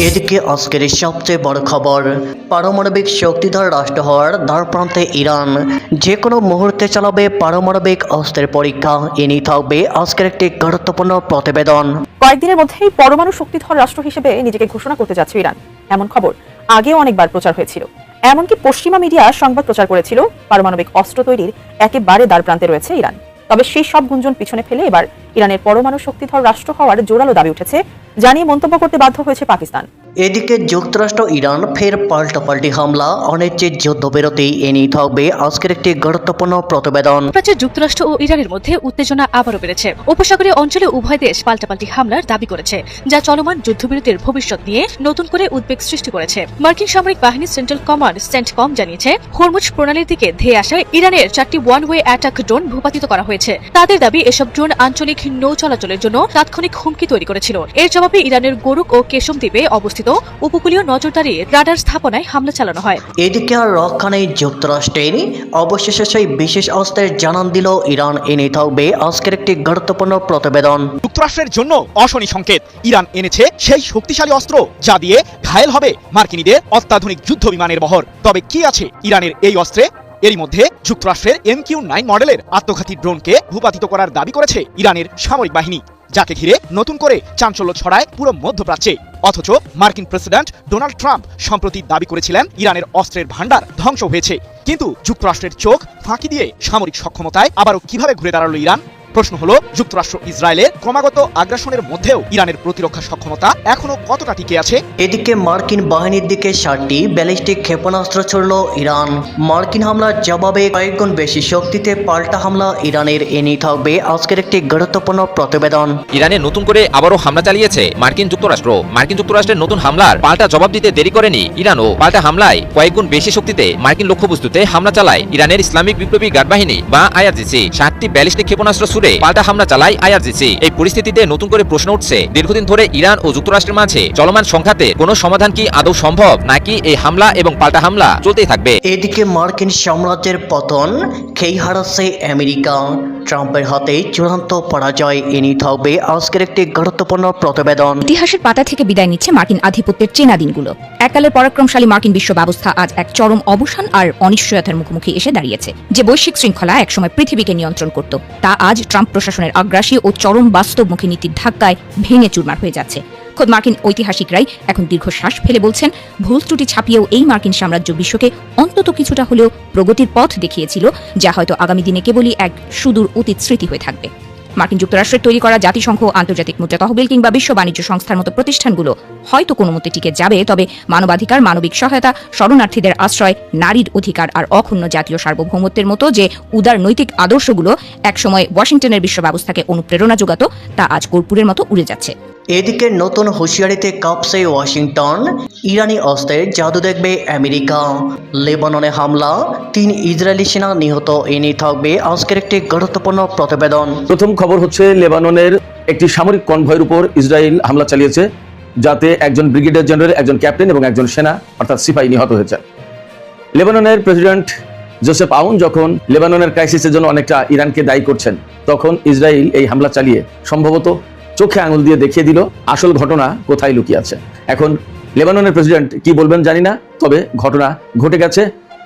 এদিকে আজকের সবচেয়ে বড় খবর, পারমাণবিক শক্তিধর রাষ্ট্র হওয়ার দ্বারপ্রান্তে ইরান যে কোনো মুহূর্তে চালাবে পারমাণবিক অস্ত্রের পরীক্ষা। এ নিয়ে থাকবে আজকের একটি গুরুত্বপূর্ণ প্রতিবেদন। কয়েকদিনের মধ্যেই পরমাণু শক্তিধর রাষ্ট্র হিসেবে নিজেকে ঘোষণা করতে যাচ্ছে ইরান, এমন খবর আগেও অনেকবার প্রচার হয়েছিল। এমনকি পশ্চিমা মিডিয়া সংবাদ প্রচার করেছিল পারমাণবিক অস্ত্র তৈরির একেবারে দ্বারপ্রান্তে রয়েছে ইরান। তবে সেই সব গুঞ্জন পিছনে ফেলে এবার ইরানের পরমাণু শক্তিধর রাষ্ট্র হওয়ার জোরালো দাবি উঠেছে, জানিয়ে মন্তব্য করতে বাধ্য হয়েছে পাকিস্তান। এদিকে যুক্তরাষ্ট্র ইরান ফের পাল্টাপাল্টি হামলা, অনিশ্চিত যুদ্ধবিরতি। এ নিয়ে থাকবে আজকের একটি গুরুত্বপূর্ণ প্রতিবেদন। প্রাচ্যের যুক্তরাষ্ট্র ও ইরানের মধ্যে উত্তেজনা আবারও বেড়েছে। উপসাগরীয় অঞ্চলে উভয় দেশ পাল্টাপাল্টি হামলার দাবি করেছে, যা চলমান যুদ্ধবিরতির ভবিষ্যৎ নিয়ে নতুন করে উদ্বেগ সৃষ্টি করেছে। মার্কিন সামরিক বাহিনী সেন্ট্রাল কমান্ড সেন্টকম জানিয়েছে, হরমুজ প্রণালীর দিকে ধেয়ে আসা ইরানের 4টি ওয়ান ওয়ে অ্যাটাক ড্রোন ভূপাতিত করা হয়েছে। তাদের দাবি, এসব ড্রোন আঞ্চলিক নৌ চলাচলের জন্য তাৎক্ষণিক হুমকি তৈরি করেছিল। এর জবাবে ইরানের গোরুক ও কেশম দ্বীপে অবস্থিত উপকূলীয় নজরদারি রাডার স্থাপনায় হামলা চালানো হয়। এদিকে আর রক্ষা নেই যুক্তরাষ্ট্রের, অবশেষে সেই বিশেষ অস্ত্রের জানান দিল ইরান। এনে থাকবে আজকের একটি গুরুত্বপূর্ণ প্রতিবেদন। যুক্তরাষ্ট্রের জন্য অশনি সংকেত, ইরান এনেছে সেই শক্তিশালী অস্ত্র যা দিয়ে ঘায়েল হবে মার্কিনীদের অত্যাধুনিক যুদ্ধ বিমানের বহর। তবে কি আছে ইরানের এই অস্ত্রে? এরই মধ্যে যুক্তরাষ্ট্রের MQ-9 মডেলের আত্মঘাতী ড্রোনকে ভূপাতিত করার দাবি করেছে ইরানের সামরিক বাহিনী, যাকে ঘিরে নতুন করে চাঞ্চল্য ছড়ায় পুরো মধ্যপ্রাচ্যে। অথচ মার্কিন প্রেসিডেন্ট ডোনাল্ড ট্রাম্প সম্প্রতি দাবি করেছিলেন ইরানের অস্ত্রের ভান্ডার ধ্বংস হয়েছে। কিন্তু যুক্তরাষ্ট্রের চোখ ফাঁকি দিয়ে সামরিক সক্ষমতায় আবারও কিভাবে ঘুরে দাঁড়ালো ইরান? প্রশ্ন হলো, যুক্তরাষ্ট্র ইসরায়েলের ক্রমাগত আগ্রাসনের মধ্যেও ইরানের প্রতিরক্ষা সক্ষমতা এখনো কতটা টিকে আছে? এদিকে মার্কিন বাহিনীর দিকে 7টি ব্যালিস্টিক ক্ষেপণাস্ত্র ছড়ল ইরান। মার্কিন হামলার জবাবে কয়েকগুণ বেশি শক্তিতে পাল্টা হামলা ইরানের। এ নিয়ে থাকবে আজকের একটি গুরুত্বপূর্ণ প্রতিবেদন। ইরানে নতুন করে আবারও হামলা চালিয়েছে মার্কিন যুক্তরাষ্ট্র। মার্কিন যুক্তরাষ্ট্রের নতুন হামলার পাল্টা জবাব দিতে দেরি করেনি ইরানও। পাল্টা হামলায় কয়েকগুণ বেশি শক্তিতে মার্কিন লক্ষ্যবস্তুতে হামলা চালায় ইরানের ইসলামিক বিপ্লবী গার্ড বাহিনী বা IRGC। 7টি ব্যালিস্টিক ক্ষেপণাস্ত্র ছুড়ে পাল্টা হামলা চালায় IRGC। এই পরিস্থিতিতে নতুন করে প্রশ্ন উঠছে, দীর্ঘদিন ধরে ইরান ও যুক্তরাষ্ট্রের মাঝে চলমান সংঘাতে কোনো সমাধান কি আদৌ সম্ভব, নাকি এই হামলা এবং পাল্টা হামলা চলতেই থাকবে? এদিকে মার্কিন সাম্রাজ্যের পতন, খেই হারাচ্ছে আমেরিকা, ট্রাম্পের হাতে চূড়ান্ত পরাজয়। এ নিয়ে থাকবে আজকের একটি গুরুত্বপূর্ণ প্রতিবেদন। ইতিহাসের পাতা থেকে বিদায় নিচ্ছে মার্কিন আধিপত্যের চেনা দিনগুলো। এককালের পরাক্রমশালী মার্কিন বিশ্ব ব্যবস্থা আজ এক চরম অবসান আর অনিশ্চয়তার মুখোমুখি এসে দাঁড়িয়েছে। যে বৈশ্বিক শৃঙ্খলা একসময় পৃথিবীকে নিয়ন্ত্রণ করত, তা আজ ট্রাম্প প্রশাসনের আগ্রাসী ও চরম বাস্তবমুখী নীতির ধাক্কায় ভেঙে চুরমার হয়ে যাচ্ছে। খোদ মার্কিন ঐতিহাসিকরাই এখন দীর্ঘশ্বাস ফেলে বলছেন, ভুল ত্রুটি ছাপিয়েও এই মার্কিন সাম্রাজ্য বিশ্বকে অন্তত কিছুটা হলেও প্রগতির পথ দেখিয়েছিল, যা হয়তো আগামী দিনে কেবলই এক সুদূর অতীত স্মৃতি হয়ে থাকবে। মার্কিন যুক্তরাষ্ট্রের তৈরি করা জাতিসংঘ, আন্তর্জাতিক মুদ্রা তহবিল কিংবা বিশ্ব বাণিজ্য সংস্থার মতো প্রতিষ্ঠানগুলো হয়তো কোনো মতে টিকে যাবে, তবে মানবাধিকার, মানবিক সহায়তা, শরণার্থীদের আশ্রয়, নারীর অধিকার আর অক্ষুণ্ণ জাতীয় সার্বভৌমত্বের মতো যে উদার নৈতিক আদর্শগুলো একসময় ওয়াশিংটনের বিশ্ব ব্যবস্থাকে অনুপ্রেরণা যোগাত, তা আজ কর্পূরের মতো উড়ে যাচ্ছে। এদিকে নতুন হুঁশিয়ারিতে কাঁপছে ওয়াশিংটন, ইরানি অস্ত্রের জাদু দেখবে আমেরিকা। লেবাননে হামলা, 3 ইসরায়েলি সেনা নিহত। এ নিয়ে থাকবে আজকের একটি গুরুত্বপূর্ণ প্রতিবেদন। প্রথম খবর হচ্ছে, লেবাননের একটি সামরিক কনভয়ের উপর ইসরায়েল হামলা চালিয়েছে, যাতে একজন ব্রিগেডিয়ার জেনারেল, একজন ক্যাপ্টেন এবং একজন সেনা অর্থাৎ সিপাহী নিহত হয়েছে। লেবাননের প্রেসিডেন্ট জোসেফ আউন যখন লেবাননের ক্রাইসিসের জন্য অনেকটা ইরানকে দায়ী করছেন, তখন ইসরায়েল এই হামলা চালিয়ে সম্ভবত চোখে আঙুল দিয়ে দেখিয়ে দিল আসল ঘটনা কোথায় লুকিয়ে আছে। এখন লেবাননের প্রেসিডেন্ট কি বলবেন জানি না, তবে ঘটনা ঘটে গেছে।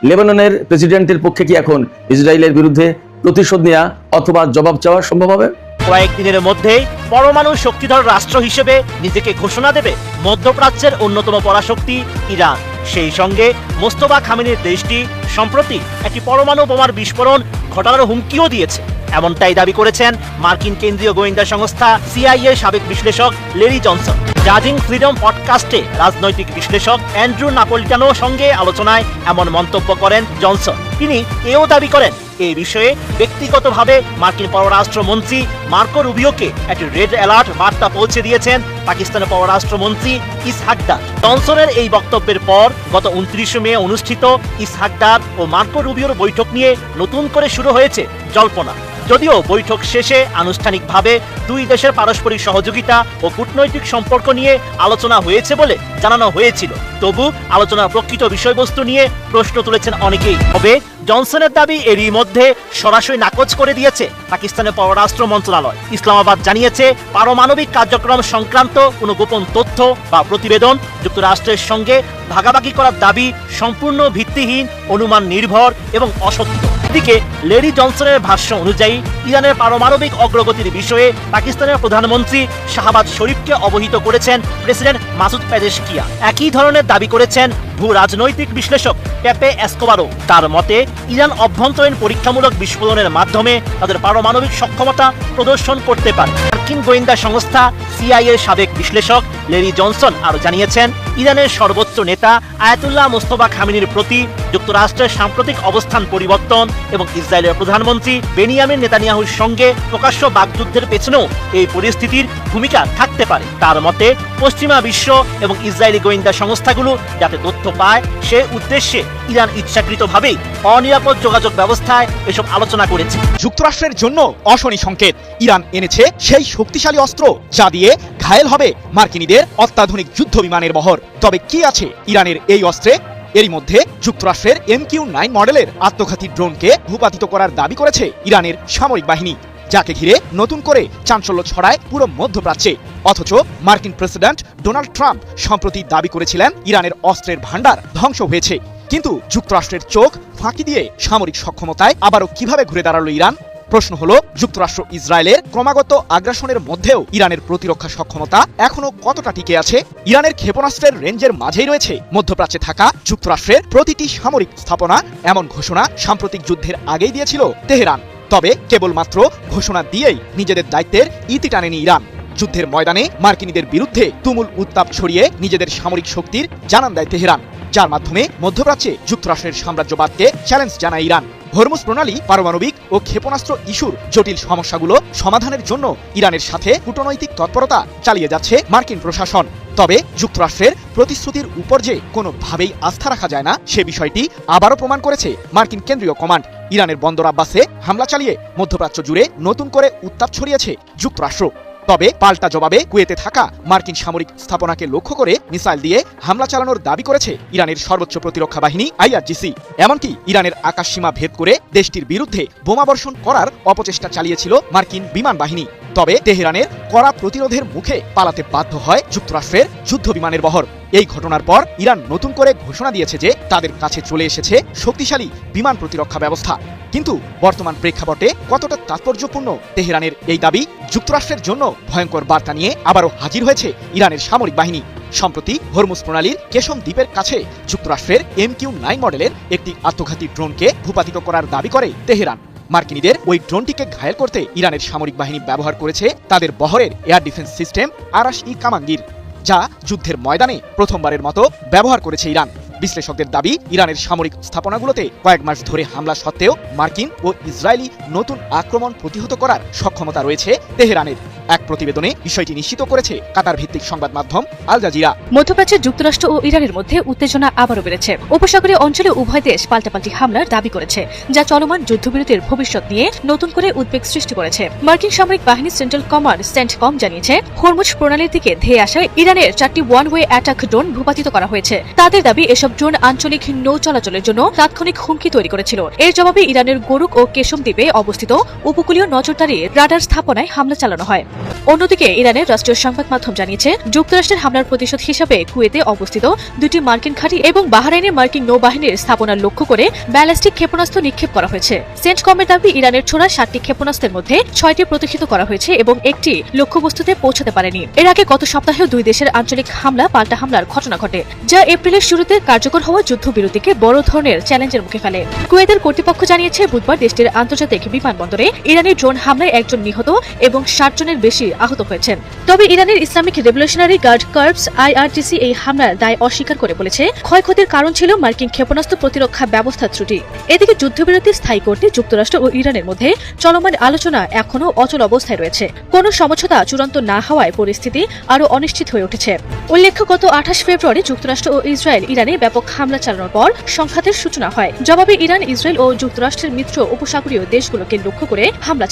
লেবাননের প্রেসিডেন্টের পক্ষে কি এখন ইসরায়েলের বিরুদ্ধে প্রতিশোধ নেওয়া অথবা জবাব চাওয়া সম্ভব হবে? কয়েকদিনের মধ্যেই পরমাণু শক্তিধর রাষ্ট্র হিসেবে নিজেকে ঘোষণা দেবে মধ্যপ্রাচ্যের অন্যতম পরাশক্তি ইরান। সেই সঙ্গে মোস্তফা খামেনির দেশটি সম্প্রতি একটি পরমাণু বোমার বিস্ফোরণ ঘটানোর হুমকিও দিয়েছে। এমনটাই দাবি করেছেন মার্কিন কেন্দ্রীয় গোয়েন্দা সংস্থা CIA সাবেক বিশ্লেষক লেরি জনসন। জাজিং ফ্রিডম পডকাস্টে রাজনৈতিক বিশ্লেষক অ্যান্ড্রু নাপোলিটানোর সঙ্গে আলোচনায় এমন মন্তব্য করেন জনসন। তিনি এও দাবি করেন, এই বিষয়ে ব্যক্তিগতভাবে মার্কিন পররাষ্ট্রমন্ত্রী মার্কো রুবিওকে একটি রেড অ্যালার্ট বার্তা পৌঁছে দিয়েছেন পাকিস্তানের পররাষ্ট্রমন্ত্রী ইসহাক ডার। জনসনের এই বক্তব্যের পর গত 29 মে অনুষ্ঠিত ইসহাক ডার ও মার্কো রুবিওর বৈঠক নিয়ে নতুন করে শুরু হয়েছে জল্পনা। যদিও বৈঠক শেষে আনুষ্ঠানিকভাবে দুই দেশের পারস্পরিক সহযোগিতা ও কূটনৈতিক সম্পর্ক নিয়ে আলোচনা হয়েছে বলে জানানো হয়েছিল, তবু আলোচনার প্রকৃত বিষয়বস্তু নিয়ে প্রশ্ন তুলেছেন অনেকেই। তবে জনসনের দাবি এরই মধ্যে সরাসরি নাকচ করে দিয়েছে পাকিস্তানের পররাষ্ট্র মন্ত্রণালয়। ইসলামাবাদ জানিয়েছে, পারমাণবিক কার্যক্রম সংক্রান্ত কোনো গোপন তথ্য বা প্রতিবেদন যুক্তরাষ্ট্রের সঙ্গে ভাগাভাগি করার দাবি সম্পূর্ণ ভিত্তিহীন, অনুমান নির্ভর এবং অসত্য। এদিকে লেডি জনসনের ভাষ্য অনুযায়ী ইরানের পারমাণবিক অগ্রগতির বিষয়ে পাকিস্তানের প্রধানমন্ত্রী শাহবাজ শরীফকে অবহিত করেছেন প্রেসিডেন্ট মাসুদ পেজেশকিয়ান। একই ধরনের দাবি করেছেন ভূ রাজনৈতিক বিশ্লেষক পেপে এসকোবারও। তার মতে, ইরান অভ্যন্তরীণ পরীক্ষামূলক বিস্ফোরণের মাধ্যমে তাদের পারমাণবিক সক্ষমতা প্রদর্শন করতে পারে। মার্কিন গোয়েন্দা সংস্থা সিআইএর সাবেক বিশ্লেষক লেরি জনসন আরও জানিয়েছেন, ইরানের সর্বোচ্চ নেতা আয়াতুল্লাহ মোস্তফা খামেনির প্রতি যুক্তরাষ্ট্রের সাম্প্রতিক অবস্থান পরিবর্তন এবং ইসরায়েলের প্রধানমন্ত্রী বেনিয়ামিন নেতানিয়াহুর সঙ্গে প্রকাশ্য বাগযুদ্ধের পেছনেও এই পরিস্থিতির ভূমিকা থাকতে পারে। তার মতে, পশ্চিমা বিশ্ব এবং ইসরায়েলি গোয়েন্দা সংস্থাগুলো যাতে তথ্য পায়, সে উদ্দেশ্যে ইরান ইচ্ছাকৃতভাবেই অনিরাপদ যোগাযোগ ব্যবস্থায় এসব আলোচনা করেছে। যুক্তরাষ্ট্রের জন্য অশনি সংকেত, ইরান এনেছে সেই শক্তিশালী অস্ত্র যা দিয়ে ঘায়েল হবে মার্কিনীদের অত্যাধুনিক যুদ্ধ বিমানের বহর। তবে কি আছে ইরানের এই অস্ত্রে? এরই মধ্যে যুক্তরাষ্ট্রের MQ-9 মডেলের আত্মঘাতী ড্রোনকে ভূপাতিত করার দাবি করেছে ইরানের সামরিক বাহিনী, যাকে ঘিরে নতুন করে চাঞ্চল্য ছড়ায় পুরো মধ্যপ্রাচ্যে। অথচ মার্কিন প্রেসিডেন্ট ডোনাল্ড ট্রাম্প সম্প্রতি দাবি করেছিলেন ইরানের অস্ত্রের ভান্ডার ধ্বংস হয়েছে। কিন্তু যুক্তরাষ্ট্রের চোখ ফাঁকি দিয়ে সামরিক সক্ষমতায় আবারও কিভাবে ঘুরে দাঁড়ালো ইরান? প্রশ্ন হলো, যুক্তরাষ্ট্র ইসরায়েলের ক্রমাগত আগ্রাসনের মধ্যেও ইরানের প্রতিরক্ষা সক্ষমতা এখনো কতটা টিকে আছে? ইরানের ক্ষেপণাস্ত্রের রেঞ্জের মাঝেই রয়েছে মধ্যপ্রাচ্যে থাকা যুক্তরাষ্ট্রের প্রতিটি সামরিক স্থাপনা, এমন ঘোষণা সাম্প্রতিক যুদ্ধের আগেই দিয়েছিল তেহরান। তবে কেবলমাত্র ঘোষণা দিয়েই নিজেদের দায়িত্বের ইতি টানেনি ইরান। যুদ্ধের ময়দানে মার্কিনীদের বিরুদ্ধে তুমুল উত্তাপ ছড়িয়ে নিজেদের সামরিক শক্তির জানান দেয় তেহরান, যার মাধ্যমে মধ্যপ্রাচ্যে যুক্তরাষ্ট্রের সাম্রাজ্যবাদকে চ্যালেঞ্জ জানায় ইরান। হরমুজ প্রণালী, পারমাণবিক ও ক্ষেপণাস্ত্র ইস্যুর জটিল সমস্যাগুলো সমাধানের জন্য ইরানের সাথে কূটনৈতিক তৎপরতা চালিয়ে যাচ্ছে মার্কিন প্রশাসন। তবে যুক্তরাষ্ট্রের প্রতিশ্রুতির উপর যে কোনোভাবেই আস্থা রাখা যায় না, সে বিষয়টি আবারও প্রমাণ করেছে মার্কিন কেন্দ্রীয় কমান্ড। ইরানের বন্দর আব্বাসে হামলা চালিয়ে মধ্যপ্রাচ্য জুড়ে নতুন করে উত্তাপ ছড়িয়েছে যুক্তরাষ্ট্র। তবে পাল্টা জবাবে কুয়েতে থাকা মার্কিন সামরিক স্থাপনাকে লক্ষ্য করে মিসাইল দিয়ে হামলা চালানোর দাবি করেছে ইরানের সর্বোচ্চ প্রতিরক্ষা বাহিনী IRGC। এমনকি ইরানের আকাশসীমা ভেদ করে দেশটির বিরুদ্ধে বোমাবর্ষণ করার অপচেষ্টা চালিয়েছিল মার্কিন বিমান বাহিনী। তবে তেহরানের কড়া প্রতিরোধের মুখে পালাতে বাধ্য হয় যুক্তরাষ্ট্রের যুদ্ধ বিমানের বহর। এই ঘটনার পর ইরান নতুন করে ঘোষণা দিয়েছে যে তাদের কাছে চলে এসেছে শক্তিশালী বিমান প্রতিরক্ষা ব্যবস্থা। কিন্তু বর্তমান প্রেক্ষাপটে কতটা তাৎপর্যপূর্ণ তেহরানের এই দাবি? যুক্তরাষ্ট্রের জন্য ভয়ঙ্কর বার্তা নিয়ে আবারও হাজির হয়েছে ইরানের সামরিক বাহিনী। সম্প্রতি হরমুজ প্রণালীর কেশম দ্বীপের কাছে যুক্তরাষ্ট্রের MQ-9 মডেলের একটি আত্মঘাতী ড্রোনকে ভূপাতিত করার দাবি করে তেহরান। মার্কিনীদের ওই ড্রোনটিকে ঘায়েল করতে ইরানের সামরিক বাহিনী ব্যবহার করেছে তাদের বহরের এয়ার ডিফেন্স সিস্টেম আরাশ-ই-কামাঙ্গির, যা যুদ্ধের ময়দানে প্রথমবারের মতো ব্যবহার করেছে ইরান। বিশ্লেষকদের দাবি, ইরানের সামরিক স্থাপনাগুলোতে কয়েক মাস ধরে হামলা সত্ত্বেও মার্কিন ও ইসরায়েলি নতুন আক্রমণ প্রতিহত করার সক্ষমতা রয়েছে তেহরানের। এক প্রতিবেদনে বিষয়টি নিশ্চিত করেছে কাতার ভিত্তিক সংবাদ মাধ্যম আল জাজিরা। মধ্যপ্রাচ্যে যুক্তরাষ্ট্র ও ইরানের মধ্যে উত্তেজনা আবারও বেড়েছে। উপসাগরীয় অঞ্চলে উভয় দেশ পাল্টাপাল্টি হামলার দাবি করেছে, যা চলমান যুদ্ধবিরতির ভবিষ্যৎ নিয়ে নতুন করে উদ্বেগ সৃষ্টি করেছে। মার্কিন সামরিক বাহিনী সেন্ট্রাল কমান্ড CENTCOM জানিয়েছে, হরমুজ প্রণালীর দিকে ধেয়ে আসা ইরানের 4টি ওয়ান-ওয়ে অ্যাটাক ড্রোন ভূপাতিত করা হয়েছে। তাদের দাবি, এসব ড্রোন আঞ্চলিক নৌ চলাচলের জন্য তাৎক্ষণিক হুমকি তৈরি করেছিল। এর জবাবে ইরানের গোরুক ও কেশম দ্বীপে অবস্থিত উপকূলীয় নজরদারি রাডার স্থাপনায় হামলা চালানো হয়। অন্যদিকে ইরানের রাষ্ট্রীয় সংবাদ মাধ্যম জানিয়েছে, যুক্তরাষ্ট্রের হামলার প্রতিশোধ হিসাবে কুয়েতে অবস্থিত 2টি মার্কিন ঘাঁটি এবং বাহরাইনের মার্কিন নৌবাহিনীর স্থাপনা লক্ষ্য করে ব্যালিস্টিক ক্ষেপণাস্ত্র নিক্ষেপ করা হয়েছে। CENTCOM-এর দাবি, ইরানের ছোড়া 7টি ক্ষেপণাস্ত্রের মধ্যে 6টি প্রতিহত করা হয়েছে এবং একটি লক্ষ্যবস্তুতে পৌঁছাতে পারেনি। এর আগে গত সপ্তাহেও দুই দেশের আঞ্চলিক হামলা পাল্টা হামলার ঘটনা ঘটে, যা এপ্রিলের শুরুতে কার্যকর হওয়া যুদ্ধবিরতিকে বড় ধরনের চ্যালেঞ্জের মুখে ফেলে। কুয়েতের কর্তৃপক্ষ জানিয়েছে, বুধবার দেশটির আন্তর্জাতিক বিমানবন্দরে ইরানি ড্রোন হামলায় 1 জন নিহত এবং 60 জনের বেশি আহত হয়েছেন। তবে ইরানের Islamic revolutionary guard corps IRGC এই হামলার দায় অস্বীকার করে বলেছে, ক্ষয়ক্ষতির কারণ ছিল মার্কিন ক্ষেপণাস্ত্র প্রতিরক্ষা ব্যবস্থার ত্রুটি। এদিকে যুদ্ধবিরতি স্থায়ী করতে যুক্তরাষ্ট্র ও ইরানের মধ্যে চলমান আলোচনা এখনও অচল অবস্থায় রয়েছে। কোনো সমঝোতা চূড়ান্ত না হওয়ায় পরিস্থিতি আরও অনিশ্চিত হয়ে উঠেছে। উল্লেখ্য, গত 28 ফেব্রুয়ারি যুক্তরাষ্ট্র ও ইসরায়েল ইরানে ব্যাপক হামলা চালানোর পর সংঘাতের সূচনা হয়। জবাবে ইরান, ইসরায়েল ও যুক্তরাষ্ট্রের মিত্র উপসাগরীয় দেশগুলোকে লক্ষ্য করে হামলা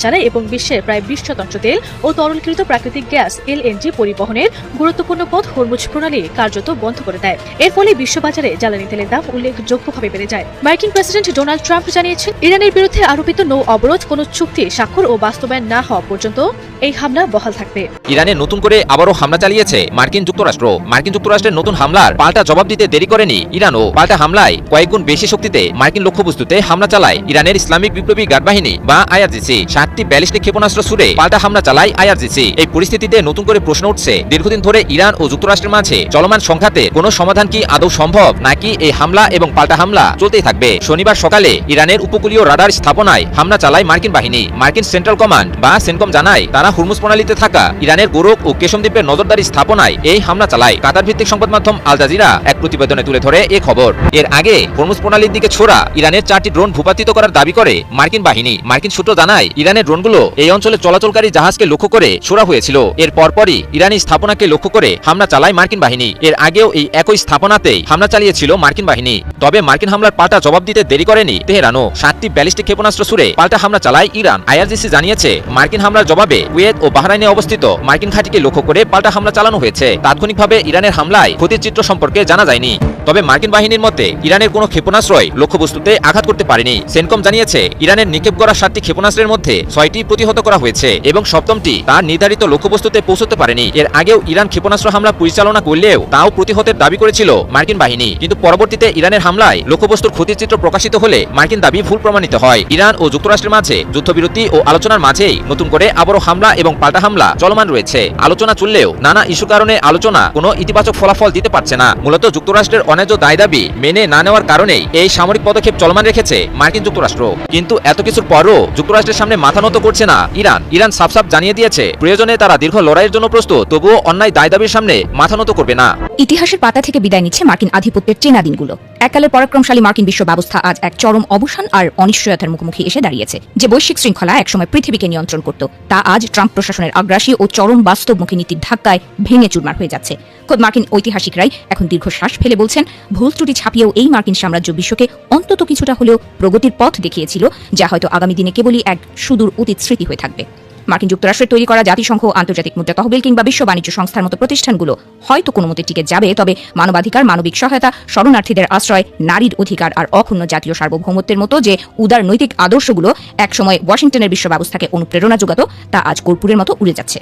চালায়। এবং বিশ্বের প্রায় 20% তেল ও তরলীকৃত প্রাকৃতিক গ্যাস LNG পরিবহনের গুরুত্বপূর্ণ পথ হরমুজ প্রণালী কার্যত বন্ধ করে দেয়। এর ফলে বিশ্ববাজারে জ্বালানি তেলের দাম উল্লেখযোগ্যভাবে বেড়ে যায়। মার্কিন প্রেসিডেন্ট ডোনাল্ড ট্রাম্প জানিয়েছেন, ইরানের বিরুদ্ধে আরোপিত নৌ অবরোধ কোনো চুক্তি স্বাক্ষর ও বাস্তবায়ন না হওয়া পর্যন্ত এই হামলা বহাল থাকবে। ইরানে নতুন করে আবারও হামলা চালিয়েছে মার্কিন যুক্তরাষ্ট্র। মার্কিন যুক্তরাষ্ট্রের নতুন হামলার পাল্টা জবাব দিতে দেরি করেনি ইরানও। পাল্টা হামলায় কয়েকগুণ বেশি শক্তিতে মার্কিন লক্ষ্যবস্তুতে হামলা চালায় ইরানের ইসলামিক বিপ্লবী গার্ড বাহিনী বা IRGC। 7টি ব্যালিস্টিক ক্ষেপণাস্ত্র ছুড়ে পাল্টা হামলা চালায় IRGC। এই পরিস্থিতিতে নতুন করে প্রশ্ন উঠছে, দীর্ঘদিন ধরে ইরান ও যুক্তরাষ্ট্রের মাঝে চলমান সংঘাতে কোনো সমাধান কি আদৌ সম্ভব, নাকি এই হামলা এবং পাল্টা হামলা চলতেই থাকবে? শনিবার সকালে ইরানের উপকূলীয় রাডার স্থাপনায় হামলা চালায় মার্কিন বাহিনী। মার্কিন সেন্ট্রাল কমান্ড বা সেনকম জানায়, তারা হুরমুজ প্রণালীতে থাকা ইরানের গোরক ও কেশম দ্বীপের নজরদারি স্থাপনায় এই হামলা চালায়। কাতার ভিত্তিক সংবাদ মাধ্যম আল জাজিরা এক প্রতিবেদনে তুলে ধরে এ খবর। এর আগে হুরমুজ প্রণালীর দিকে ছোড়া ইরানের 4টি ড্রোন ভূপাতিত করার দাবি করে মার্কিন বাহিনী। মার্কিন সূত্র জানায়, ইরানের ড্রোনগুলো এই অঞ্চলে চলাচলকারী জাহাজকে লক্ষ্য করে ছোড়া হয়েছিল। এর পরপরই ইরানি স্থাপনাকে লক্ষ্য করে হামলা চালায় মার্কিন বাহিনী। এর আগেও এই একই স্থাপনাতেই হামলা চালিয়েছিল মার্কিন বাহিনী। তবে মার্কিন হামলার পাল্টা জবাব দিতে দেরি করেনি তেহরানও। 7টি ব্যালিস্টিক ক্ষেপণাস্ত্র ছুড়ে পাল্টা হামলা চালায় ইরান। IRGC জানিয়েছে, মার্কিন হামলার জবাবে কুয়েত ও বাহরাইনে অবস্থিত মার্কিন ঘাঁটিকে লক্ষ্য করে পাল্টা হামলা চালানো হয়েছে। তাৎক্ষণিকভাবে ইরানের হামলায় ক্ষতির চিত্র সম্পর্কে জানা যায়নি। তবে মার্কিন বাহিনীর মতে, ইরানের কোনো ক্ষেপণাস্ত্রই লক্ষ্যবস্তুতে আঘাত করতে পারেনি। সেনকম জানিয়েছে, ইরানের নিক্ষেপ করা 7টি ক্ষেপণাস্ত্রের মধ্যে 6টি প্রতিহত করা হয়েছে এবং 7টি তার নির্ধারিত লক্ষ্যবস্তুতে পৌঁছতে পারেনি। এর আগেও ইরান ক্ষেপণাস্ত্র হামলা পরিচালনা করলেও তাও প্রতিহতের দাবি করেছিল মার্কিন বাহিনী। কিন্তু পরবর্তীতে ইরানের হামলায় লক্ষ্যবস্তুর ক্ষতির চিত্র প্রকাশিত হলে মার্কিন দাবি ভুল প্রমাণিত হয়। ইরান ও যুক্তরাষ্ট্রের মাঝে যুদ্ধবিরতি ও আলোচনার মাঝেই নতুন করে আবারও হামলা এবং পাল্টা হামলা চলমান রয়েছে। আলোচনা চললেও নানা ইস্যু কারণে আলোচনা কোনো ইতিবাচক ফলাফল দিতে পারছে না। মূলত যুক্তরাষ্ট্রের অন্যায্য দায় দাবি মেনে না নেওয়ার কারণেই এই সামরিক পদক্ষেপ চলমান রেখেছে মার্কিন যুক্তরাষ্ট্র। কিন্তু এত কিছুর পরও যুক্তরাষ্ট্রের সামনে মাথা নত করছে না ইরান। ইরান সাফ জানিয়ে দিয়েছে, প্রয়োজনে তারা দীর্ঘ লড়াইয়ের জন্য প্রস্তুত, তবুও অন্যায় দায় দাবির সামনে মাথা নত করবে না। ইতিহাসের পাতা থেকে বিদায় নিচ্ছে মার্কিন আধিপত্যের চেনা দিনগুলো। এককালের পরাক্রমশালী মার্কিন বিশ্ব ব্যবস্থা আজ এক চরম অবসান আর অনিশ্চয়তার মুখোমুখি এসে দাঁড়িয়েছে। যে বৈশ্বিক শৃঙ্খলা একসময় পৃথিবীকে নিয়ন্ত্রণ করত, তা আজ ট্রাম্প প্রশাসনের আগ্রাসী ও চরম বাস্তবমুখী নীতির ধাক্কায় ভেঙে চুরমার হয়ে যাচ্ছে। খোদ মার্কিন ঐতিহাসিকরাই এখন দীর্ঘশ্বাস ফেলে বলছেন, ভুল ত্রুটি ছাপিয়েও এই মার্কিন সাম্রাজ্য বিশ্বকে অন্তত কিছুটা হলেও প্রগতির পথ দেখিয়েছিল, যা হয়তো আগামী দিনে কেবলই এক সুদূর অতীত স্মৃতি হয়ে থাকবে। মার্কিন যুক্তরাষ্ট্রের তৈরি করা জাতিসংঘ, আন্তর্জাতিক মুদ্রা তহবিল কিংবা বিশ্ব বাণিজ্য সংস্থার মতো প্রতিষ্ঠানগুলো হয়তো কোনো মতে টিকে যাবে, তবে মানবাধিকার, মানবিক সহায়তা, শরণার্থীদের আশ্রয়, নারীর অধিকার আর অক্ষুণ্ণ জাতীয় সার্বভৌমত্বের মতো যে উদার নৈতিক আদর্শগুলো একসময় ওয়াশিংটনের বিশ্ব ব্যবস্থাকে অনুপ্রেরণা যোগাত, তা আজ কর্পূরের মতো উড়ে যাচ্ছে।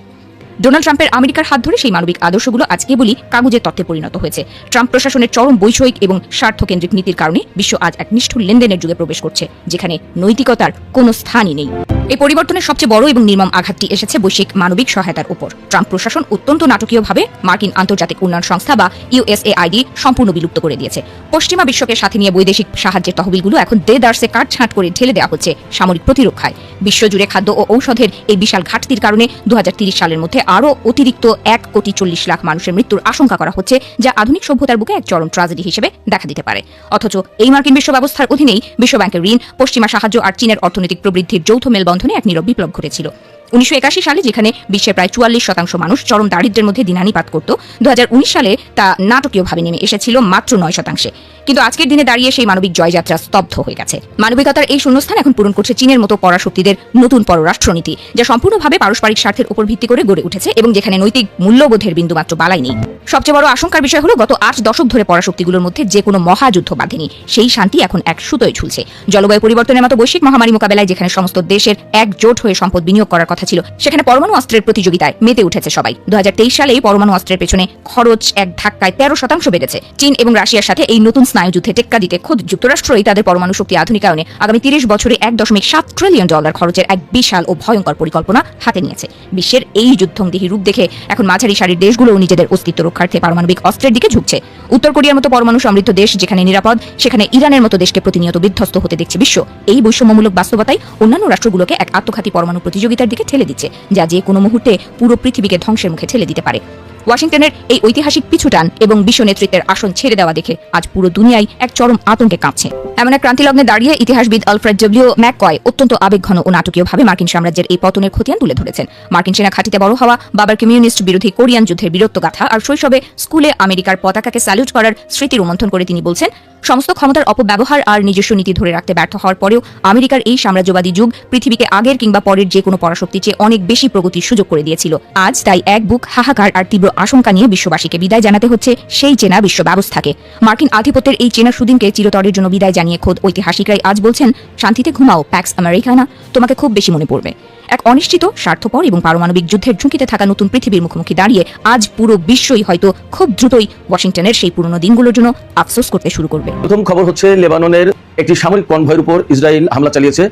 ডোনাল্ড ট্রাম্পের আমেরিকার হাত ধরে সেই মানবিক আদর্শগুলো আজ কেবলই কাগজের তত্ত্বে পরিণত হয়েছে। ট্রাম্প প্রশাসনের চরম বৈষয়িক এবং স্বার্থকেন্দ্রিক নীতির কারণে বিশ্ব আজ এক নিষ্ঠুর লেনদেনের যুগে প্রবেশ করছে, যেখানে নৈতিকতার কোনো স্থানই নেই। এই পরিবর্তনের সবচেয়ে বড় এবং নির্মম আঘাতটি এসেছে বৈশ্বিক মানবিক সহায়তার উপর। ট্রাম্প প্রশাসন অত্যন্ত নাটকীয়ভাবে মার্কিন আন্তর্জাতিক উন্নয়ন সংস্থা বা USAID সম্পূর্ণ বিলুপ্ত করে দিয়েছে। পশ্চিমা বিশ্বকে সাথে নিয়ে বৈদেশিক সাহায্যের তহবিলগুলো এখন দেদারসে কাটছাঁট করে ঢেলে দেওয়া হচ্ছে সামরিক প্রতিরক্ষায়। বিশ্বজুড়ে খাদ্য ও ঔষধের এই বিশাল ঘাটতির কারণে 2030 সালের মধ্যে আরও অতিরিক্ত 1,40,00,000 মানুষের মৃত্যুর আশঙ্কা করা হচ্ছে, যা আধুনিক সভ্যতার বুকে এক চরম ট্র্যাজেডি হিসেবে দেখা দিতে পারে। অথচ এই মার্কিন বিশ্ব ব্যবস্থার অধীনেই বিশ্বব্যাংকের ঋণ, পশ্চিমা সাহায্য আর চীনের অর্থনৈতিক প্রবৃদ্ধির যৌথ মেলবন্ধনে এক নীরব বিপ্লব ঘটেছিল। 1981 সালে যেখানে বিশ্বের প্রায় 44% মানুষ চরম দারিদ্র্যের মধ্যে দিনানিপাত করত, 2019 সালে তা নাটকীয়ভাবে নেমে এসেছিল মাত্র 9%। কিন্তু আজকের দিনে দাঁড়িয়ে সেই মানবিক জয়যাত্রা স্তব্ধ হয়ে গেছে। মানবিকতার এই শূন্যস্থান এখন পূরণ করছে চীনের মতো পরাশক্তিদের নতুন পররাষ্ট্রনীতি, যা সম্পূর্ণভাবে পারস্পরিক স্বার্থের উপর ভিত্তি করে গড়ে উঠেছে এবং যেখানে নৈতিক মূল্যবোধের বিন্দুমাত্র বালাই নেই। সবচেয়ে বড় আশঙ্কার বিষয় হলো, গত 8 দশক ধরে পরাশক্তিগুলোর মধ্যে যে কোনো মহাযুদ্ধ বাঁধেনি, সেই শান্তি এখন এক সুতোয় ঝুলছে। জলবায়ু পরিবর্তনের মতো বৈশ্বিক মহামারী মোকাবেলায় যেখানে সমস্ত দেশের একজোট হয়ে সম্পদ বিনিয়োগ করার কথা কথা ছিল, সেখানে পরমাণু অস্ত্রের প্রতিযোগিতায় মেতে উঠেছে সবাই। 2023 সালেই পরমাণু অস্ত্রের পেছনে খরচ এক ধাক্কায় 13% বেড়েছে। চীন এবং রাশিয়ার সাথে এই নতুন স্নায়ুযুদ্ধে টেক্কা দিতে খোদ যুক্তরাষ্ট্রই তাদের পরমাণু শক্তি আধুনিকায়নে আগামী 30 বছরে $1.7 ট্রিলিয়ন খরচের এক বিশাল ও ভয়ঙ্কর পরিকল্পনা হাতে নিয়েছে। বিশ্বের এই যুদ্ধংদেহী রূপ দেখে এখন মাঝারি সারির দেশগুলোও নিজেদের অস্তিত্ব রক্ষার্থে পারমাণবিক অস্ত্রের দিকে ঝুঁকছে। উত্তর কোরিয়ার মতো পরমাণু সমৃদ্ধ দেশ যেখানে নিরাপদ, সেখানে ইরানের মতো দেশকে প্রতিনিয়ত বিধ্বস্ত হতে দেখছে বিশ্ব। এই বৈষম্যমূলক বাস্তবতাই অন্যান্য রাষ্ট্রগুলোকে এক আত্মঘাতী পরমাণু প্রতিযোগিতার দিকে ঠেলে দিচ্ছে, যা যে কোনো মুহূর্তে পুরো পৃথিবীকে ধ্বংসের মুখে ঠেলে দিতে পারে। ওয়াশিংটনের এই ঐতিহাসিক পিছুটান এবং বিশ্ব নেতৃত্বের আসন ছেড়ে দেওয়া দেখে আজ পুরো দুনিয়ায় এক চরম আতঙ্কে কাঁপছে। এমন এক ক্রান্তিলগ্নে দাঁড়িয়ে ইতিহাসবিদ আলফ্রেড ডব্লিউ ম্যাককয় অত্যন্ত আবেগঘন ও নাটকীয়ভাবে মার্কিন সাম্রাজ্যের এই পতনের খতিয়ান তুলে ধরেছেন। মার্কিন সেনা ঘাঁটিতে বড় হওয়া, বাবার কমিউনিস্ট বিরোধী কোরিয়ান যুদ্ধের বীরত্বগাথা আর শৈশবে স্কুলে আমেরিকার পতাকাকে স্যালুট করার স্মৃতি রোমন্থন করে তিনি বলছেন, সমস্ত ক্ষমতার অপব্যবহার আর নিজস্ব নীতি ধরে রাখতে ব্যর্থ হওয়ার পরেও আমেরিকার এই সাম্রাজ্যবাদী যুগ পৃথিবীকে আগের কিংবা পরের যে কোনো পরাশক্তির চেয়ে অনেক বেশি প্রগতির সুযোগ করে দিয়েছিল। আজ তাই এক বুক হাহাকার আর তীব্র আশঙ্কা নিয়ে বিশ্ববাসীকে বিদায় জানাতে হচ্ছে সেই চেনা বিশ্ব ব্যবস্থাকে। মার্কিন আধিপত্যের এই চেনা সুদিনকে চিরতরের জন্য বিদায় জানিয়ে খোদ ঐতিহাসিকরাই আজ বলছেন, শান্তিতে ঘুমাও প্যাক্স আমেরিকানা, তোমাকে খুব বেশি মনে পড়বে। এক অনিশ্চিত, স্বার্থপর এবং পারমাণবিক যুদ্ধের ঝুঁকিতে থাকা নতুন পৃথিবীর মুখোমুখি দাঁড়িয়ে আজ পুরো বিশ্বই হয়তো খুব দ্রুতই ওয়াশিংটনের সেই পুরনো দিনগুলোর জন্য আফসোস করতে শুরু করবে। প্রথম খবর হচ্ছে, লেবাননের একটি সামরিক কনভয়ের উপর ইসরায়েল হামলা চালিয়েছে,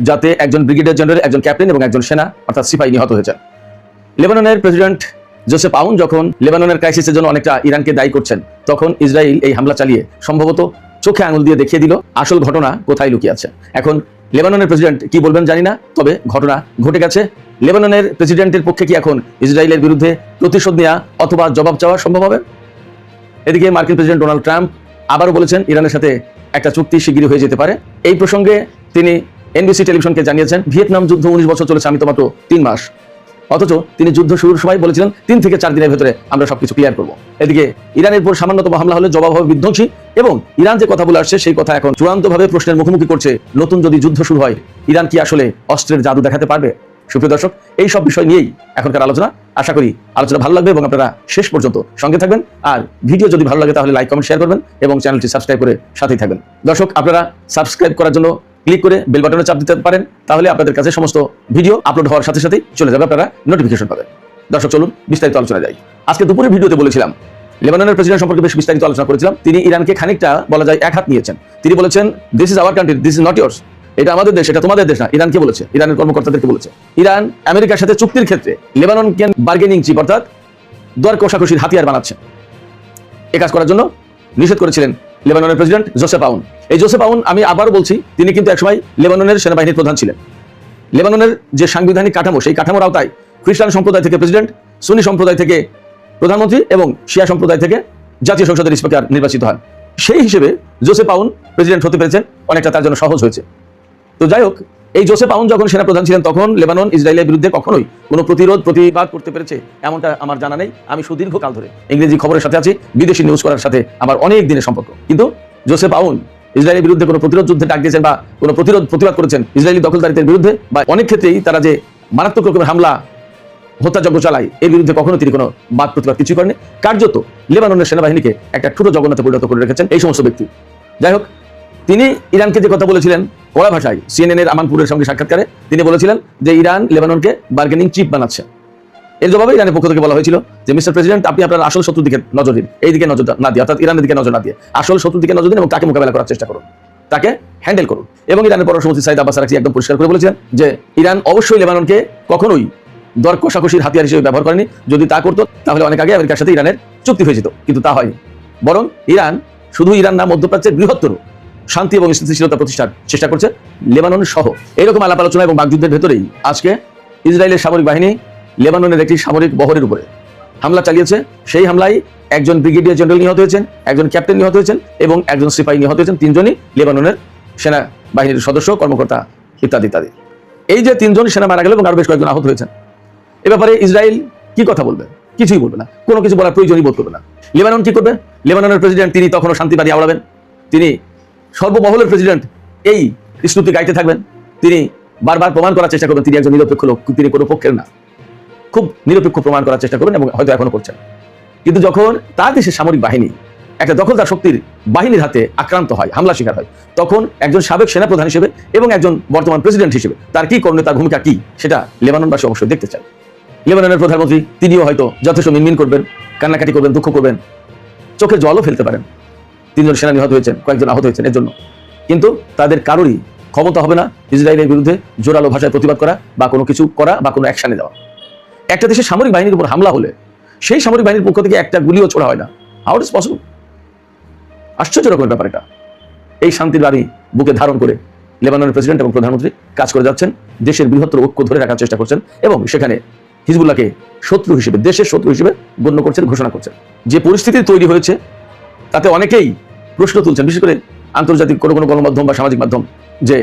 যাতে একজন ব্রিগেডিয়ার জেনারেল, একজন ক্যাপ্টেন এবং একজন সেনা অর্থাৎ সিপাহি নিহত হয়েছে। লেবাননের প্রেসিডেন্ট জোসেফ আউন যখন লেবাননের ক্রাইসিসের জন্য অনেকটা ইরানকে দায়ী করছেন, তখন ইসরায়েল এই হামলা চালিয়ে সম্ভবত চোখে আঙুল দিয়ে দেখিয়ে দিল আসল ঘটনা কোথায় লুকিয়ে আছে। এখন লেবাননের প্রেসিডেন্ট কি বলবেন জানি না, তবে ঘটনা ঘটে গেছে। লেবাননের প্রেসিডেন্টের পক্ষে কি এখন ইসরায়েলের বিরুদ্ধে প্রতিশোধ নেওয়া অথবা জবাব চাওয়া সম্ভব হবে? এদিকে মার্কিন প্রেসিডেন্ট ডোনাল্ড ট্রাম্প আবারও বলেছেন ইরানের সাথে একটা চুক্তি শিগগিরই হয়ে যেতে পারে। এই প্রসঙ্গে তিনি এনবিসি টেলিভিশনকে জানিয়েছেন, ভিয়েতনাম যুদ্ধ 19 বছর চলেছে, আমি তো মাত্র 3 মাস। অথচ তিনি যুদ্ধ শুরুর সময় বলেছিলেন 3 থেকে 4 দিনের ভেতরে আমরা সবকিছু ক্লিয়ার করব। এদিকে ইরানের উপর সামান্যতম হামলা হলে জবাব হবে বিধ্বংসী, এবং ইরান যে কথা বলে আসছে সেই কথা এখন চূড়ান্তভাবে প্রশ্নের মুখোমুখি করছে। নতুন যদি যুদ্ধ শুরু হয়, ইরান কি আসলে অস্ত্রের জাদু দেখাতে পারবে? সুপ্রিয় দর্শক, এই সব বিষয় নিয়েই এখনকার আলোচনা। আশা করি আলোচনা ভালো লাগবে এবং আপনারা শেষ পর্যন্ত সঙ্গে থাকবেন। আর ভিডিও যদি ভালো লাগে তাহলে লাইক, কমেন্ট, শেয়ার করবেন এবং চ্যানেলটি সাবস্ক্রাইব করে সাথেই থাকবেন। দর্শক, আপনারা সাবস্ক্রাইব করার জন্য ক্লিক করে বেল বাটনে চাপ দিতে পারেন, তাহলে আপনাদের কাছে সমস্ত ভিডিও আপলোড হওয়ার সাথে সাথেই চলে যাবে, আপনারা নোটিফিকেশন পাবেন। দর্শক, চলুন বিস্তারিত আলোচনা যাই। আজকে দুপুরের ভিডিওতে বলেছিলাম, লেবাননের প্রেসিডেন্ট সম্পর্কে বেশ বিস্তারিত আলোচনা করেছিলাম। তিনি ইরানকে খানিকটা বলা যায় এক হাত নিয়েছেন। তিনি বলেছেন, this is our country, this is not yours. এটা আমাদের দেশ, এটা তোমাদের দেশ না। ইরানকে বলেছে, ইরানের কর্মকর্তাদেরকে বলেছে। ইরান আমেরিকার সাথে চুক্তির ক্ষেত্রে লেবাননকে বার্গেনিং চিপ অর্থাৎ দর কষাকষির হাতিয়ার বানাচ্ছে। এ কাজ করার জন্য নিষেধ করেছিলেন লেবাননের প্রেসিডেন্ট জোসেফ আউন। এই জোসেফ আউন, আমি আবারও বলছি, তিনি কিন্তু একসময় লেবাননের সেনাবাহিনীর প্রধান ছিলেন। লেবাননের যে সাংবিধানিক কাঠামো, সেই কাঠামোর আওতায় খ্রিস্টান সম্প্রদায় থেকে প্রেসিডেন্ট, সুন্নি সম্প্রদায় থেকে প্রধানমন্ত্রী এবং শিয়া সম্প্রদায় থেকে জাতীয় সংসদের স্পিকার নির্বাচিত হন। সেই হিসেবে জোসেফ আউন প্রেসিডেন্ট হতে পেরেছেন, অনেকটা তার জন্য সহজ হয়েছে। তো যাই হোক, এই জোসেফ আউন যখন সেনাপ্রধান ছিলেন, তখন লেবানন ইসরায়েলের বিরুদ্ধে কখনোই কোনো প্রতিবাদ করতে পেরেছে এমনটা আমার জানা নেই। আমি সুদীর্ঘকাল ধরে ইংরেজি খবরের সাথে আছি, বিদেশি নিউজ করার সাথে আমার অনেক দিনের সম্পর্ক। কিন্তু জোসেফ আউন ইসরায়েলের বিরুদ্ধে কোনো প্রতিরোধ যুদ্ধে ডাক দিয়েছেন বা কোনো প্রতিবাদ করেছেন ইসরায়েলি দখলদারিত্বের বিরুদ্ধে, বা অনেক ক্ষেত্রেই তারা যে মারাত্মক রকমের হামলা, হত্যাযজ্ঞ চালায়, এর বিরুদ্ধে কখনো তিনি কোনো বাদ প্রতিবাদ কিছু করেনি। কার্যত লেবাননের সেনাবাহিনীকে একটা ছোট জগন্নাথে পরিণত করে রেখেছেন এই সমস্ত ব্যক্তি। যাই হোক, তিনি ইরানকে যে কথা বলেছিলেন কড়া ভাষায়, সিএনএনের আমানপুরের সঙ্গে সাক্ষাৎকারে তিনি বলেছিলেন যে ইরান লেবাননকে বার্গেনিং চিপ বানাচ্ছে। এর জবাবে ইরানের পক্ষ থেকে বলা হয়েছিল যে, মিস্টার প্রেসিডেন্ট, আপনি আপনার আসল শত্রুর দিকে নজর দিন, এই দিকে নজর না দিয়ে, অর্থাৎ ইরানের দিকে নজর না দিয়ে আসল শত্রুর দিকে নজর দিন এবং তাকে মোকাবেলা করার চেষ্টা করুন, তাকে হ্যান্ডেল করুন। এবং ইরানের পররাষ্ট্রমন্ত্রী সাইদ আব্বাস আরাকচি একদম পরিষ্কার করে বলেছেন যে ইরান অবশ্যই লেবাননকে কখনোই দর কষাকষির হাতিয়ার হিসেবে ব্যবহার করেনি। যদি তা করতো তাহলে অনেক আগে আমেরিকার সাথে ইরানের চুক্তি হয়ে যেত, কিন্তু তা হয়নি। বরং ইরান শুধু ইরান না, মধ্যপ্রাচ্যের বৃহত্তর শান্তি এবং স্থিতিশীলতা প্রতিষ্ঠার চেষ্টা করছে লেবানন সহ। এইরকম আলাপ আলোচনা এবং বাকযুদ্ধের ভেতরেই আজকে ইসরায়েলের সামরিক বাহিনী লেবাননের একটি সামরিক বহরের উপরে হামলা চালিয়েছে। সেই হামলায় একজন ব্রিগেডিয়ার জেনারেল নিহত হয়েছেন, একজন ক্যাপ্টেন নিহত হয়েছেন এবং একজন সিপাহী নিহত হয়েছেন। 3 জনই লেবাননের সেনা বাহিনীর সদস্য, কর্মকর্তা ইত্যাদি ইত্যাদি। এই যে 3 জন সেনা মারা গেল এবং আরো বেশ কয়েকজন আহত হয়েছেন, এ ব্যাপারে ইসরায়েল কি কথা বলবে? কিছুই বলবে না, কোনো কিছু বলার প্রয়োজনই বোধ করবে না। লেবানন কি করবে? লেবাননের প্রেসিডেন্ট তিনি তখনও শান্তিবাদী আওড়াবেন, তিনি সর্বমহলের প্রেসিডেন্ট, এই স্তুতি গাইতে থাকবেন। তিনি বারবার প্রমাণ করার চেষ্টা করবেন তিনি একজন নিরপেক্ষ লোক, তিনি কোনো পক্ষের না, খুব নিরপেক্ষ প্রমাণ করার চেষ্টা করবেন এবং হয়তো এখনো করছেন। কিন্তু যখন তার দেশের সামরিক বাহিনী একটা দখলদার শক্তির বাহিনীর হাতে আক্রান্ত হয়, হামলা শিকার হয়, তখন একজন সাবেক সেনাপ্রধান হিসেবে এবং একজন বর্তমান প্রেসিডেন্ট হিসেবে তার কি করণীয়, তার ভূমিকা কি, সেটা লেবাননবাসী অবশ্যই দেখতে চায়। লেবাননের প্রধানমন্ত্রী তিনিও হয়তো যথেষ্ট মিনমিন করবেন, কান্নাকাটি করবেন, দুঃখ করবেন, চোখের জলও ফেলতে পারেন। 3 জন সেনা নিহত হয়েছেন, কয়েকজন আহত হয়েছেন এর জন্য। কিন্তু তাদের কারোরই ক্ষমতা হবে না ইসরায়েলের বিরুদ্ধে জোরালো ভাষায় প্রতিবাদ করা বা কোনো কিছু করা বা কোনো অ্যাকশনে যাওয়া। একটা দেশের সামরিক বাহিনীর উপর হামলা হলে সেই সামরিক বাহিনীর পক্ষ থেকে একটা গুলিও ছোড়া হয় না। How it is possible? আশ্চর্য রকমের ব্যাপার এটা। এই শান্তির বাণী বুকে ধারণ করে লেবাননের প্রেসিডেন্ট এবং প্রধানমন্ত্রী কাজ করে যাচ্ছেন, দেশের বৃহত্তর ঐক্য ধরে রাখার চেষ্টা করছেন এবং সেখানে হিজবুল্লাহকে শত্রু হিসেবে, দেশের শত্রু হিসেবে গণ্য করছেন, ঘোষণা করছেন। যে পরিস্থিতি তৈরি হয়েছে তাতে অনেকেই প্রশ্ন তুলছেন, বিশেষ করে আন্তর্জাতিক কোনো কোনো গণমাধ্যম বা সামাজিক মাধ্যম, যে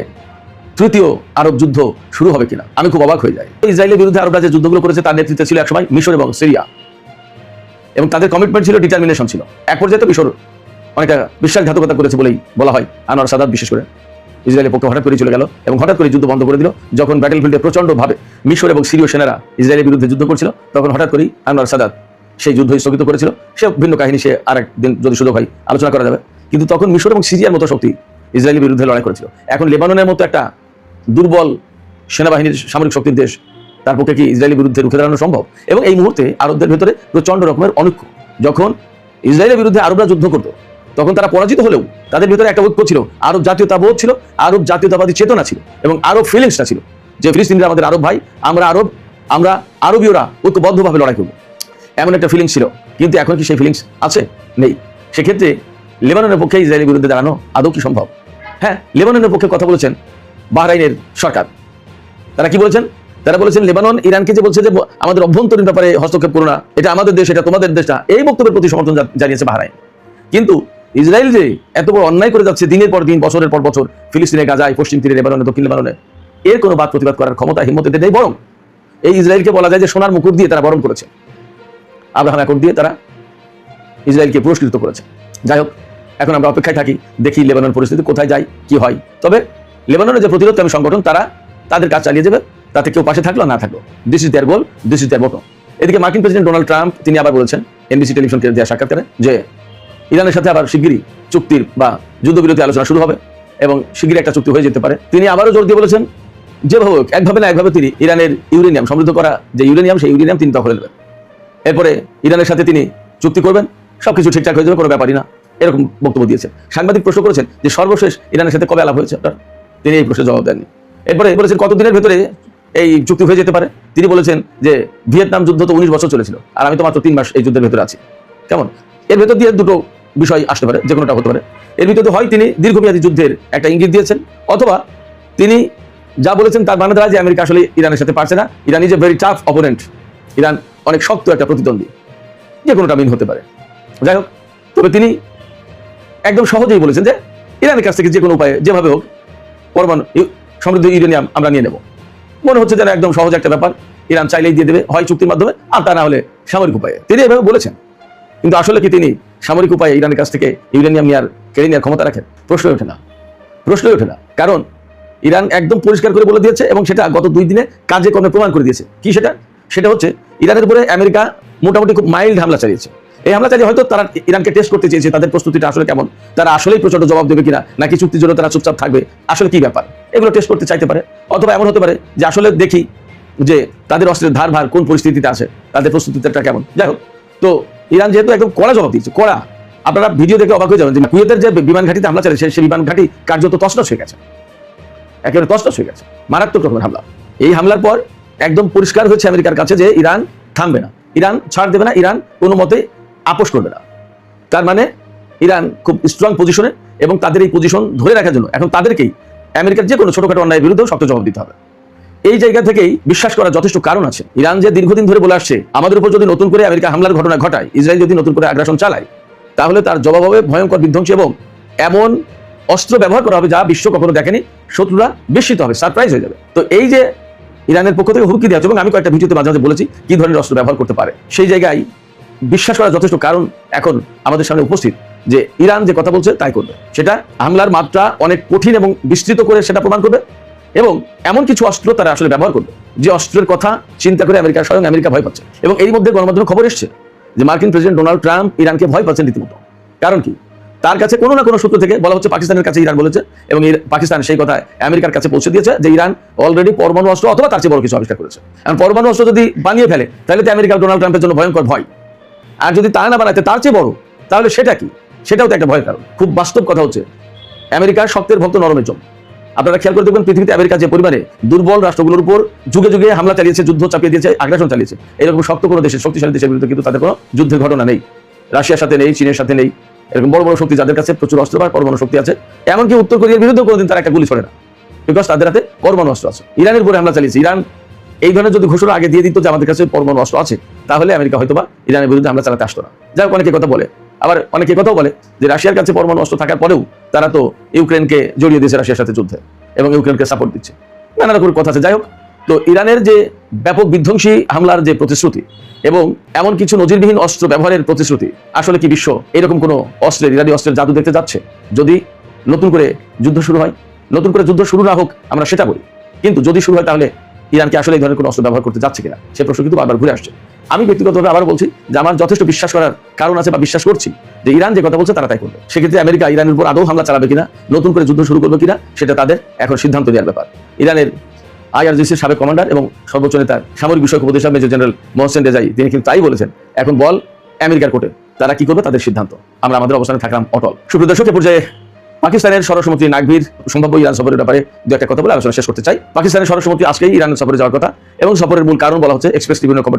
তৃতীয় আরব যুদ্ধ শুরু হবে কিনা। আমি খুব অবাক হয়ে যাই। ইসরায়েলের বিরুদ্ধে আরবরা যে যুদ্ধগুলো করেছে তার নেতৃত্বে ছিল একসময় মিশর এবং সিরিয়া, এবং তাদের কমিটমেন্ট ছিল, ডিটারমিনেশন ছিল। এক পর্যায়ে তো মিশর অনেকটা বিশ্বাসঘাতকতা করেছে বলেই বলা হয়। আনোয়ার সাদাত বিশেষ করে ইসরায়েলের পক্ষে হঠাৎ করে চলে গেল এবং হঠাৎ করে যুদ্ধ বন্ধ করে দিল। যখন ব্যাটেল ফিল্ডে প্রচন্ডভাবে মিশর এবং সিরীয় সেনারা ইসরায়েলের বিরুদ্ধে যুদ্ধ করছিল, তখন হঠাৎ করেই আনোয়ার সাদাত সেই যুদ্ধ স্থগিত করেছিল। সে ভিন্ন কাহিনী, সে আরেকদিন যদি সুযোগ হয় আলোচনা করা যাবে। কিন্তু তখন মিশর এবং সিরিয়ার মতো শক্তি ইসরায়েলের বিরুদ্ধে লড়াই করেছিল। এখন লেবাননের মতো একটা দুর্বল সেনাবাহিনীর সামরিক শক্তির দেশ, তার পক্ষে কি ইসরায়েলের বিরুদ্ধে রুখে দাঁড়ানো সম্ভব? এবং এই মুহূর্তে আরবদের ভেতরে প্রচন্ড রকমের অনৈক্য। যখন ইসরায়েলের বিরুদ্ধে আরবরা যুদ্ধ করতো তখন তারা পরাজিত হলেও তাদের ভিতরে একটা ঐক্য ছিল, আরব জাতীয়তাবোধ ছিল, আরব জাতীয়তাবাদী চেতনা ছিল এবং আরব ফিলিংসটা ছিল যে ফিলিস্তিনিরা আমাদের আরব ভাই, আমরা আরব, আমরা আরবীয়রা ঐক্যবদ্ধভাবে লড়াই করবো, এমন একটা ফিলিংস ছিল। কিন্তু এখন কি সেই ফিলিংস আছে? নেই। সেক্ষেত্রে লেবাননের পক্ষে ইসরায়েলের বিরুদ্ধে দাঁড়ানো আদৌ কি সম্ভব? হ্যাঁ, লেবাননের পক্ষে কথা বলেছেন বাহরাইনের সরকার। তারা কি বলেছেন? তারা বলেছেন লেবানন ইরানকে যে বলছে যে আমাদের অভ্যন্তরীণ ব্যাপারে হস্তক্ষেপ করো না, এটা আমাদের দেশ, এটা তোমাদের দেশ না, এই বক্তব্যের প্রতি সমর্থন জানিয়েছে বাহরাইন। কিন্তু ইসরায়েল যে এত বড় অন্যায় করে যাচ্ছে দিনের পর দিন, বছরের পর বছর, ফিলিস্তিনে, গাজায়, পশ্চিম তীরে, লেবাননে, দক্ষিণ লেবাননে, এর কোনো বাদ প্রতিবাদ করার ক্ষমতা, হিম্মত এদের নেই। বরং এই ইসরায়েলকে বলা যায় যে সোনার মুকুট দিয়ে তারা বরণ করেছে, আব্রাহাম অ্যাকর্ড দিয়ে তারা ইসরায়েলকে পুরস্কৃত করেছে। যাই হোক, এখন আমরা অপেক্ষায় থাকি, দেখি লেবানন পরিস্থিতি কোথায় যায়, কি হয়। তবে লেবাননের যে প্রতিরোধকামী সংগঠন, তারা তাদের কাজ চালিয়ে যাবে, তাতে কেউ পাশে থাকলো না থাকলো। This is their goal, this is their bottom. এদিকে মার্কিন প্রেসিডেন্ট ডোনাল্ড ট্রাম্প তিনি আবার বলেছেন এনবিসি টেলিভিশনকে দেওয়া সাক্ষাৎকারে যে ইরানের সাথে আবার শিগগিরই চুক্তির বা যুদ্ধবিরতি আলোচনা শুরু হবে এবং শিগগিরই একটা চুক্তি হয়ে যেতে পারে। তিনি আবারও জোর দিয়ে বলেছেন যেভাবে হোক, একভাবে না একভাবে তিনি ইরানের ইউরেনিয়াম সমৃদ্ধ করা যে ইউরেনিয়াম, সেই ইউরেনিয়াম তিনি দখলে নেবেন। এরপরে ইরানের সাথে তিনি চুক্তি করবেন, সবকিছু ঠিকঠাক হয়ে যাবে, কোনো ব্যাপারই না, এরকম বক্তব্য দিয়েছেন। সাংবাদিক প্রশ্ন করেছেন যে সর্বশেষ ইরানের সাথে কবে আলাপ হয়েছে আপনার, তিনি এই প্রশ্নের জবাব দেননি। এরপরে বলেছেন কতদিনের ভেতরে এই চুক্তি হয়ে যেতে পারে। তিনি বলেছেন যে ভিয়েতনাম যুদ্ধ তো 19 বছর চলেছিল, আর আমি তো মাত্র 3 মাস এই যুদ্ধের ভেতরে আছি। কেমন? এর ভেতর দিয়ে দুটো বিষয় আসতে পারে, যে কোনোটা হতে পারে। এর ভিতরে হয় তিনি দীর্ঘমেয়াদী যুদ্ধের একটা ইঙ্গিত দিয়েছেন, অথবা তিনি যা বলেছেন তার মানে দ্বারা যে আমেরিকা আসলে ইরানের সাথে পারছে না, Iran is a very tough opponent, Iran অনেক শক্ত একটা প্রতিদ্বন্দ্বী, যে কোনোটা মিন হতে পারে। যাই হোক, তবে তিনি একদম সহজেই বলেছেন যে ইরানের কাছ থেকে যে কোনো উপায়ে যেভাবে হোক পরমাণু সমৃদ্ধ ইউরেনিয়াম আমরা নিয়ে নেব। মনে হচ্ছে যেন একদম সহজ একটা ব্যাপার, ইরান চাইলেই দিয়ে দেবে, হয় চুক্তির মাধ্যমে আর তা না হলে সামরিক উপায়ে। তিনি এভাবে বলেছেন, কিন্তু আসলে কি তিনি সামরিক উপায়ে ইরানের কাছ থেকে ইউরেনিয়াম কেড়ে নেওয়ার ক্ষমতা রাখেন? প্রশ্নই ওঠে না। কারণ ইরান একদম পরিষ্কার করে বলে দিয়েছে এবং সেটা গত 2 দিনে কাজে কর্মে প্রমাণ করে দিয়েছে। কি সেটা হচ্ছে ইরানের উপরে আমেরিকা মোটামুটি খুব মাইল্ড হামলা চালিয়েছে। এই হামলা চালিয়ে হয়তো তারা ইরানকে টেস্ট করতে চেয়েছে তাদের প্রস্তুতিটা আসলে কেমন, তারা আসলেই প্রচন্ড জবাব দেবে কিনা, নাকি চুক্তির জন্য তারা চুপচাপ থাকবে, আসলে কি ব্যাপার, এগুলো টেস্ট করতে চাইতে পারে। অথবা এমন হতে পারে যে আসলে দেখি যে তাদের অস্ত্রের ধার ভার কোন পরিস্থিতিতে আছে, তাদের প্রস্তুতিটা কেমন। যাই হোক, তো ইরান যেহেতু একদম কড়া জবাব দিয়েছে, কড়া, আপনারা ভিডিও দেখে অবাক হয়ে যাবেন যে কুয়েতের যে বিমান ঘাঁটিতে হামলা চালিয়েছে সেই বিমান ঘাঁটি কার্যত তছনছ হয়ে গেছে, একেবারে তছনছ হয়ে গেছে, মারাত্মক রকমের হামলা। এই হামলার পর একদম পরিষ্কার হচ্ছে আমেরিকার কাছে যে ইরান থামবে না, ইরান ছাড় দেবে না, ইরান কোনো মতে আপোষ করবে না। তার মানে ইরান খুব স্ট্রং পজিশনে, এবং তাদের এই পজিশন ধরে রাখার জন্য এখন তাদেরকেই আমেরিকার যে কোনো ছোটখাটো অন্যায়ের বিরুদ্ধেও শক্ত জবাব দিতে হবে। এই জায়গা থেকেই বিশ্বাস করার যথেষ্ট কারণ আছে। ইরান যে দীর্ঘদিন ধরে বলে আসছে আমাদের উপর যদি নতুন করে আমেরিকা হামলার ঘটনা ঘটায়, ইসরায়েল যদি নতুন করে আগ্রাসন চালায়, তাহলে তার জবাব হবে ভয়ঙ্কর বিধ্বংসী এবং এমন অস্ত্র ব্যবহার করা হবে যা বিশ্ব কখনো দেখেনি, শত্রুরা বিস্মিত হবে, সারপ্রাইজ হয়ে যাবে। তো এই যে ইরানের পক্ষ থেকে হুমকি দেওয়া হচ্ছে, এবং আমি কয়েকটা ভিডিওতে মাঝে মাঝে বলেছি কি ধরনের অস্ত্র ব্যবহার করতে পারে, সেই জায়গায় বিশ্বাস করার যথেষ্ট কারণ এখন আমাদের সামনে উপস্থিত যে ইরান যে কথা বলছে তাই করবে। সেটা হামলার মাত্রা অনেক কঠিন এবং বিস্তৃত করে সেটা প্রমাণ করবে, এবং এমন কিছু অস্ত্র তারা আসলে ব্যবহার করবে যে অস্ত্রের কথা চিন্তা করে স্বয়ং আমেরিকা ভয় পাচ্ছে। এবং এর মধ্যে গণমাধ্যমে খবর এসছে যে মার্কিন প্রেসিডেন্ট ডোনাল্ড ট্রাম্প ইরানকে ভয় পাচ্ছেন রীতিমতো। কারণ কি? তার কাছে কোনো না কোনো সূত্র থেকে বলা হচ্ছে পাকিস্তানের কাছে ইরান বলেছে, এবং পাকিস্তান সেই কথা আমেরিকার কাছে পৌঁছে দিয়েছে যে ইরান অলরেডি পরমাণু অস্ত্র অথবা তার চেয়ে বড় কিছু আবিষ্কার করেছে। এখন পরমাণু অস্ত্র যদি বানিয়ে ফেলে তাহলে তো আমেরিকা ডোনাল্ড ট্রাম্পের জন্য ভয়ঙ্কর ভয়, আর যদি তা না বানাতে তার চেয়ে বড়, তাহলে সেটা কি? সেটাও তো একটা ভয়ের কারণ। খুব বাস্তব কথা হচ্ছে আমেরিকার শক্তের ভক্ত নরমের জন্য। আপনারা খেয়াল করে দেখবেন পৃথিবীতে আমেরিকা যে পরিমাণে দুর্বল রাষ্ট্রগুলোর উপর যুগে যুগে হামলা চালিয়েছে, যুদ্ধ চাপিয়ে দিয়েছে, আগ্রাসন চালিয়েছে, এরকম শক্ত কোনো দেশের, শক্তিশালী দেশের বিরুদ্ধে কিন্তু তাদের কোনো যুদ্ধের ঘটনা নেই। রাশিয়ার সাথে নেই, চীনের সাথে নেই, এরকম বড় বড় শক্তি যাদের কাছে প্রচুর অস্ত্র বা পরমাণু শক্তি আছে, এমনকি উত্তর কোরিয়ার বিরুদ্ধে কোনোদিন তারা একটা গুলি ছড়ে না, বিকজ তাদের হাতে পরমাণু অস্ত্র আছে। ইরানের উপরে হামলা চালিয়েছে, ইরান এই ধরনের যদি ঘোষণা আগে দিয়ে দিত যে আমাদের কাছে পরমাণু অস্ত্র আছে, তাহলে আমেরিকা হয়তোবা ইরানের বিরুদ্ধে হামলা চালাতে আসতো না। যাই হোক, অনেকে কথা বলে, আবার অনেকে কথাও বলে যে রাশিয়ার কাছে পরমাণু অস্ত্র থাকার পরেও তারা তো ইউক্রেনকে জড়িয়ে দিয়েছে রাশিয়ার সাথে যুদ্ধে এবং ইউক্রেনকে সাপোর্ট দিচ্ছে, নানা রকমের কথা আছে। যাই হোক, তো ইরানের যে ব্যাপক বিধ্বংসী হামলার যে প্রতিশ্রুতি এবং এমন কিছু নজিরবিহীন অস্ত্র ব্যবহারের প্রতিশ্রুতি, আসলে কি বিশ্ব এরকম কোনো অস্ত্রের, ইরানি অস্ত্রের জাদু দেখতে যাচ্ছে? যদি নতুন করে যুদ্ধ শুরু হয়, নতুন করে যুদ্ধ শুরু না হোক আমরা সেটা বলি, কিন্তু যদি শুরু হয় তাহলে ইরানকে আসলে এই ধরনের কোনো অস্ত্র ব্যবহার করতে যাচ্ছে কিনা সে প্রশ্ন কিন্তু বারবার ঘুরে আসছে। আমি ব্যক্তিগতভাবে আবার বলছি যে আমার যথেষ্ট বিশ্বাস করার কারণ আছে বা বিশ্বাস করছি যে ইরান যে কথা বলছে তারা তাই করবে। সেক্ষেত্রে আমেরিকা ইরানের উপর আদৌ হামলা চালাবে কিনা, নতুন করে যুদ্ধ শুরু করবে কিনা, সেটা তাদের এখন সিদ্ধান্ত নেওয়ার ব্যাপার। ইরানের IRGCর সাবেক কমান্ডার এবং সর্বোচ্চ নেতা সামরিক বিষয়ক উপদেষ্টা মেজর জেনারেল মোহসেন রেজাই তিনি কিন্তু তাই বলেছেন, এখন বল আমেরিকার কোর্টে, তারা কি করবে তাদের সিদ্ধান্ত, আমরা আমাদের অবস্থানে থাকলাম অটল। সুপ্রিয় দর্শক, এ পর্যায়ে পাকিস্তানের স্বরাষ্ট্রমন্ত্রী নাকভির সম্ভাব্য ইরান সফরের ব্যাপারে দু একটা কথা বলে আলোচনা শেষ করতে চাই। পাকিস্তানের স্বরাষ্ট্রমন্ত্রী আজকেই ইরানের সফরে যাওয়ার কথা এবং সফরের মূল কারণ বলা হচ্ছে এক্সপ্রেস ট্রিবিউনের খবর